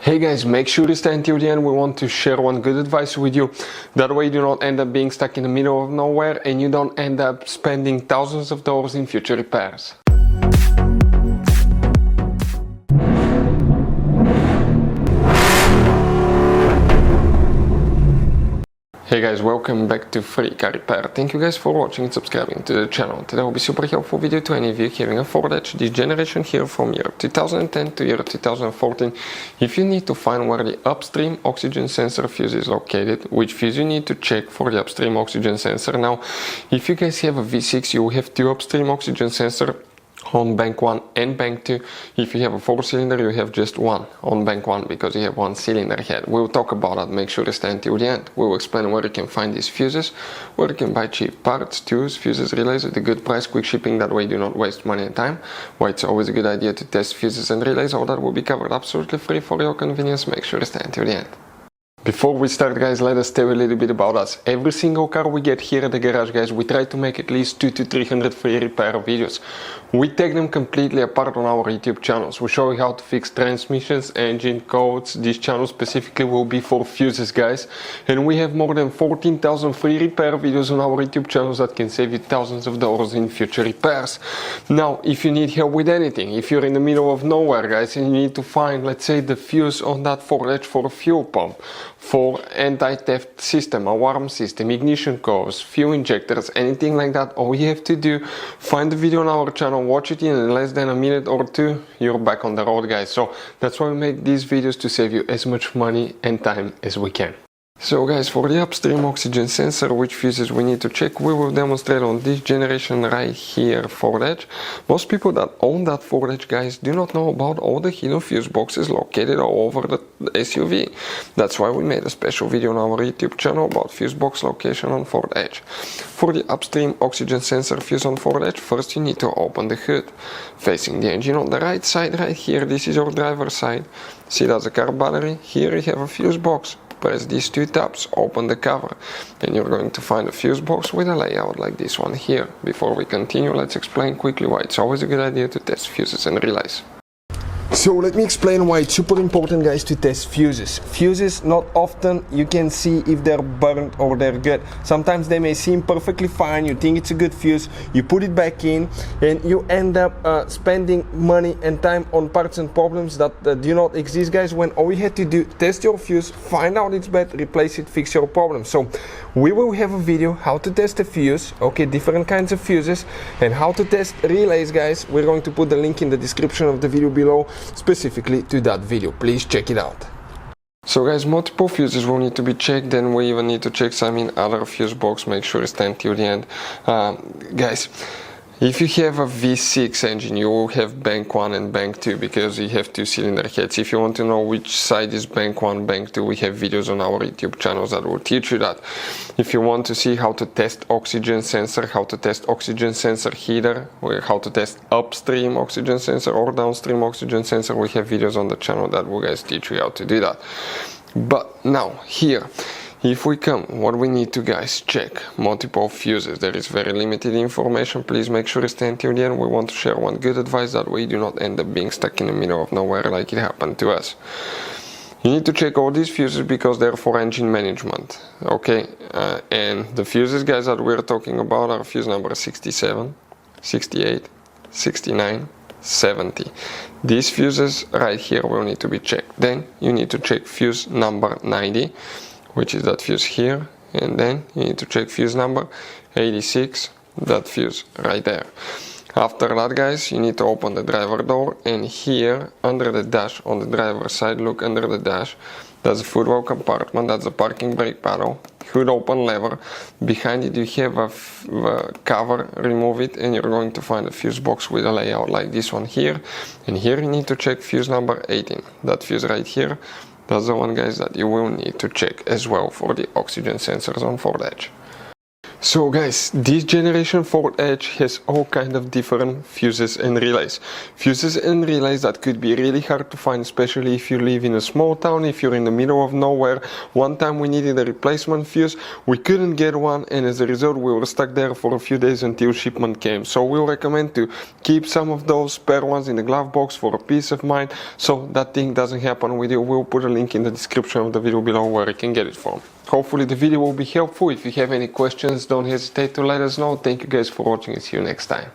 Hey guys, make sure to stay until the end. We want to share one good advice with you. That way you do not end up being stuck in the middle of nowhere and you don't end up spending thousands of dollars in future repairs. Hey guys, welcome back to Free Car Repair. Thank you guys for watching and subscribing to the channel. Today will be super helpful video to any of you having a Ford Edge this generation here from year 2010 to year 2014. If you need to find where the upstream oxygen sensor fuse is located, which fuse you need to check for the upstream oxygen sensor. Now, if you guys have a V6, you will have two upstream oxygen sensor on bank 1 and bank 2. If you have a 4-cylinder, you have just one on bank 1 because you have one cylinder head. We'll talk about that. Make sure to stay until the end. We'll explain where you can find these fuses, where you can buy cheap parts, tools, fuses, relays at a good price, quick shipping. That way you do not waste money and time. Why it's always a good idea to test fuses and relays. All that will be covered absolutely free for your convenience. Make sure to stay until the end. Before we start, guys, let us tell you a little bit about us. Every single car we get here at the garage, guys, we try to make at least 200 to 300 free repair videos. We take them completely apart on our YouTube channels. We show you how to fix transmissions, engine codes. This channel specifically will be for fuses, guys. And we have more than 14,000 free repair videos on our YouTube channels that can save you thousands of dollars in future repairs. Now, if you need help with anything, if you're in the middle of nowhere, guys, and you need to find, let's say, the fuse on that Ford Edge for a fuel pump, for anti-theft system, alarm system, ignition codes, fuel injectors, anything like that, all you have to do, find the video on our channel, watch it in less than a minute or two, you're back on the road, guys. So that's why we make these videos, to save you as much money and time as we can. So guys, for the upstream oxygen sensor, which fuses we need to check, we will demonstrate on this generation right here, Ford Edge. Most people that own that Ford Edge, guys, do not know about all the hidden fuse boxes located all over the SUV. That's why we made a special video on our YouTube channel about fuse box location on Ford Edge. For the upstream oxygen sensor fuse on Ford Edge, first you need to open the hood. Facing the engine on the right side right here, this is your driver's side. See, that's a car battery. Here you have a fuse box. Press these two tabs, open the cover, and you're going to find a fuse box with a layout like this one here. Before we continue, let's explain quickly why it's always a good idea to test fuses and relays. So let me explain why it's super important, guys, to test fuses. Fuses, not often you can see if they're burnt or they're good. Sometimes they may seem perfectly fine, you think it's a good fuse, you put it back in, and you end up spending money and time on parts and problems that do not exist, guys, when all you had to do, test your fuse, find out it's bad, replace it, fix your problem. So we will have a video how to test a fuse, okay, different kinds of fuses, and how to test relays, guys. We're going to put the link in the description of the video below, specifically to that video. Please check it out. So guys, multiple fuses will need to be checked, then we even need to check some in other fuse box. Make sure to stand till the end. Guys, if you have a V6 engine, you will have bank 1 and bank 2 because you have two cylinder heads. If you want to know which side is bank 1, bank 2, we have videos on our YouTube channels that will teach you that. If you want to see how to test oxygen sensor, how to test oxygen sensor heater, or how to test upstream oxygen sensor or downstream oxygen sensor, we have videos on the channel that will guys teach you how to do that. But now, here, if we come, what we need to, guys, check multiple fuses. There is very limited information. Please make sure to stay until the end. We want to share one good advice, that way you do not end up being stuck in the middle of nowhere like it happened to us. You need to check all these fuses because they're for engine management, okay? And the fuses, guys, that we're talking about are fuse number 67, 68, 69, 70. These fuses right here will need to be checked. Then you need to check fuse number 90, which is that fuse here, and then you need to check fuse number 86, that fuse right there. After that, guys, you need to open the driver door, and here under the dash on the driver's side, look under the dash, that's the footwell compartment, that's the parking brake paddle, hood open lever. Behind it you have a cover, remove it, and you're going to find a fuse box with a layout like this one here. And here you need to check fuse number 18, that fuse right here. That's the one, guys, that you will need to check as well for the oxygen sensors on Ford Edge. So guys, this generation 4 Edge has all kind of different fuses and relays. Fuses and relays that could be really hard to find, especially if you live in a small town, if you're in the middle of nowhere. One time we needed a replacement fuse, we couldn't get one, and as a result we were stuck there for a few days until shipment came. So we'll recommend to keep some of those spare ones in the glove box for a peace of mind, so that thing doesn't happen with you. We'll put a link in the description of the video below where you can get it from. Hopefully the video will be helpful. If you have any questions, don't hesitate to let us know. Thank you guys for watching and see you next time.